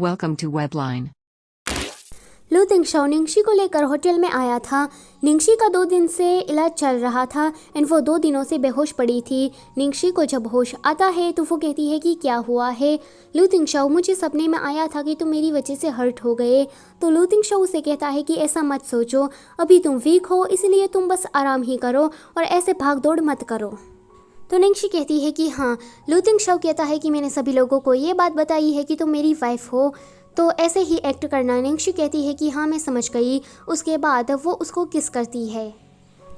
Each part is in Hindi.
Welcome to Webline. लू तिंगशाओ निंगशी को लेकर होटल में आया था। निंगशी का 2 दिन से इलाज चल रहा था एंड वो 2 दिनों से बेहोश पड़ी थी। निंगशी को जब होश आता है तो वो कहती है कि क्या हुआ है। लू तिंगशाओ, मुझे सपने में आया था कि तुम मेरी वजह से हर्ट हो गए। तो लू तिंगशाओ उसे कहता है कि ऐसा मत सोचो, अभी तुम वीक हो, इसलिए तुम बस आराम ही करो और ऐसे भाग दौड़ मत करो। तो निंगशी कहती है कि हाँ। लू तिंगशाओ कहता है कि मैंने सभी लोगों को ये बात बताई है कि तुम मेरी वाइफ हो, तो ऐसे ही एक्ट करना। निंगशी कहती है कि हाँ मैं समझ गई। उसके बाद वो उसको किस करती है।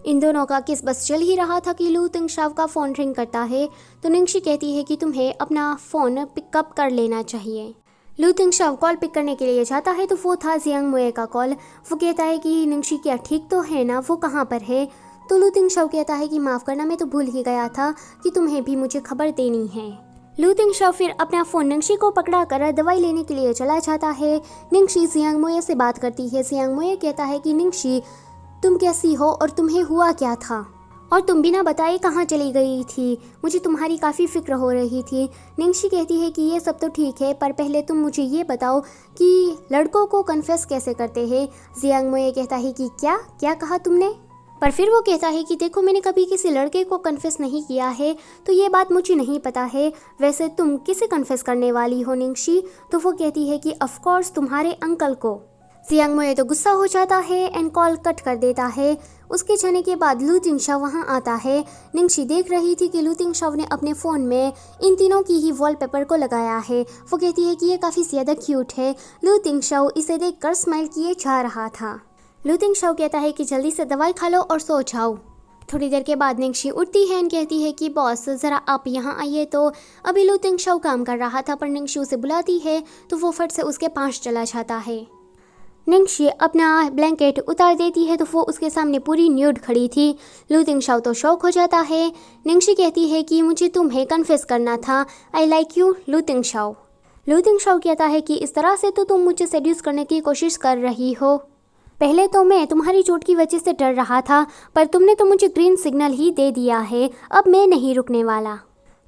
इन दोनों का किस बस चल ही रहा था कि लू तिंगशाओ का फ़ोन रिंग करता है। तो निंगशी कहती है कि तुम्हें अपना फ़ोन पिकअप कर लेना चाहिए। लू तिंगशाओ कॉल पिक करने के लिए जाता है तो वो था जियांग मुए का कॉल। वो कहता है कि निंगशी क्या ठीक तो है ना, वो कहाँ पर है। तो लू तिंगशाओ कहता है कि माफ़ करना, मैं तो भूल ही गया था कि तुम्हें भी मुझे खबर देनी है। लू तिंगशाओ फिर अपना फ़ोन निंगशी को पकड़ा कर दवाई लेने के लिए चला जाता है। निंगशी जियांग मुए से बात करती है। जियांग मुए कहता है कि निंगशी तुम कैसी हो और तुम्हें हुआ क्या था, और तुम बिना बताए कहाँ चली गई थी, मुझे तुम्हारी काफ़ी फिक्र हो रही थी। निंगशी कहती है कि ये सब तो ठीक है, पर पहले तुम मुझे ये बताओ कि लड़कों को कन्फेस कैसे करते हैं। जियांग मुए कहता है कि क्या क्या कहा तुमने। पर फिर वो कहता है कि देखो, मैंने कभी किसी लड़के को कन्फेस नहीं किया है, तो ये बात मुझे नहीं पता है। वैसे तुम किसे कन्फेस करने वाली हो निंगशी। तो वो कहती है कि ऑफ कोर्स तुम्हारे अंकल को। जियांग मुए तो गुस्सा हो जाता है एंड कॉल कट कर देता है। उसके जाने के बाद लू तिंगशाओ वहाँ आता है। निंगशी देख रही थी कि लू तिंगशाओ ने अपने फ़ोन में इन तीनों की ही वॉलपेपर को लगाया है। वो कहती है कि ये काफ़ी ज़्यादा क्यूट है। लू तिंगशाओ इसे देखकर स्माइल किए जा रहा था। लू तिंगशाओ कहता है कि जल्दी से दवाई खा लो और सो जाओ। थोड़ी देर के बाद निंगशी उठती है और कहती है कि बॉस ज़रा आप यहाँ आइए। तो अभी लू तिंगशाओ काम कर रहा था, पर निंगशी उसे बुलाती है तो वो फट से उसके पास चला जाता है। निंगशी अपना ब्लैंकेट उतार देती है तो वो उसके सामने पूरी न्यूड खड़ी थी। लू तिंगशाओ तो शौक हो जाता है। निंगशी कहती है कि मुझे तुम्हें कन्फेस करना था, आई लाइक यू लू तिंगशाओ। लू तिंगशाओ कहता है कि इस तरह से तो तुम मुझे सेड्यूस करने की कोशिश कर रही हो। पहले तो मैं तुम्हारी चोट की वजह से डर रहा था, पर तुमने तो मुझे ग्रीन सिग्नल ही दे दिया है, अब मैं नहीं रुकने वाला।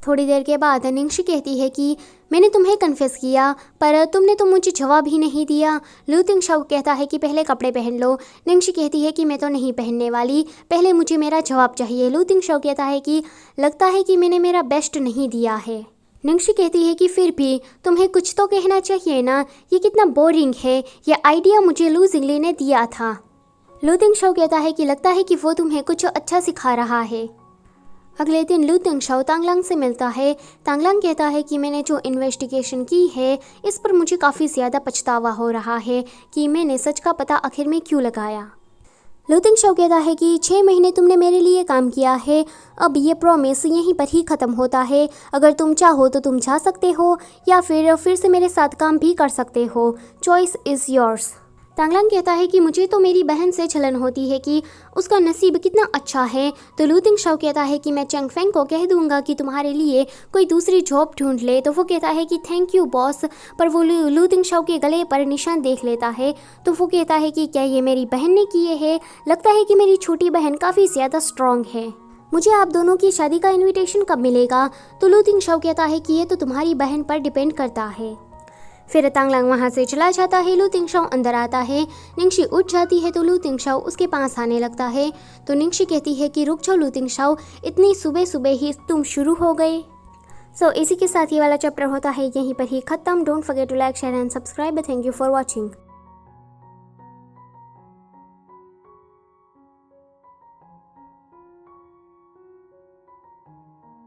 थोड़ी देर के बाद निंगशी कहती है कि मैंने तुम्हें कन्फेस किया, पर तुमने तो मुझे जवाब ही नहीं दिया। लू तिंगशाओ कहता है कि पहले कपड़े पहन लो। निंगशी कहती है कि मैं तो नहीं पहनने वाली, पहले मुझे मेरा जवाब चाहिए। लू तिंगशाओ कहता है कि लगता है कि मैंने मेरा बेस्ट नहीं दिया है। निंगशी कहती है कि फिर भी तुम्हें कुछ तो कहना चाहिए ना, ये कितना बोरिंग है, ये आइडिया मुझे लू जिंगली ने दिया था। लू तिंगशाओ कहता है कि लगता है कि वो तुम्हें कुछ अच्छा सिखा रहा है। अगले दिन लू तिंगशाओ तांगलांग से मिलता है। तांगलांग कहता है कि मैंने जो इन्वेस्टिगेशन की है इस पर मुझे काफ़ी ज़्यादा पछतावा हो रहा है कि मैंने सच का पता आखिर में क्यों लगाया। लू तिंगशाओ कहता है कि 6 महीने तुमने मेरे लिए काम किया है, अब ये प्रॉमिस यहीं पर ही ख़त्म होता है। अगर तुम चाहो तो तुम जा सकते हो या फिर से मेरे साथ काम भी कर सकते हो, चॉइस इज़ योर्स। तांगलांग कहता है कि मुझे तो मेरी बहन से छलन होती है कि उसका नसीब कितना अच्छा है। तो लू तिंगशाओ कहता है कि मैं चंग फेंग को कह दूंगा कि तुम्हारे लिए कोई दूसरी जॉब ढूंढ ले। तो वो कहता है कि थैंक यू बॉस, पर वो लू तिंगशाओ के गले पर निशान देख लेता है। तो वो कहता है कि क्या ये मेरी बहन ने किए हैं, लगता है कि मेरी छोटी बहन काफ़ी ज़्यादा स्ट्रॉन्ग है, मुझे आप दोनों की शादी का इन्विटेशन कब मिलेगा। तो लू तिंगशाओ कहता है कि ये तो तुम्हारी बहन पर डिपेंड करता है। फिर तांगलांग वहाँ से चला जाता है। लू तिंगशाओ अंदर आता है। निंगशी उठ जाती है तो लू तिंगशाओ उसके पास आने लगता है। तो निंगशी कहती है कि रुक जाओ लू तिंगशाओ, इतनी सुबह सुबह ही तुम शुरू हो गए। सो इसी के साथ ये वाला चैप्टर होता है यहीं पर ही ख़त्म। Don't forget to like, share and subscribe. Thank you for watching.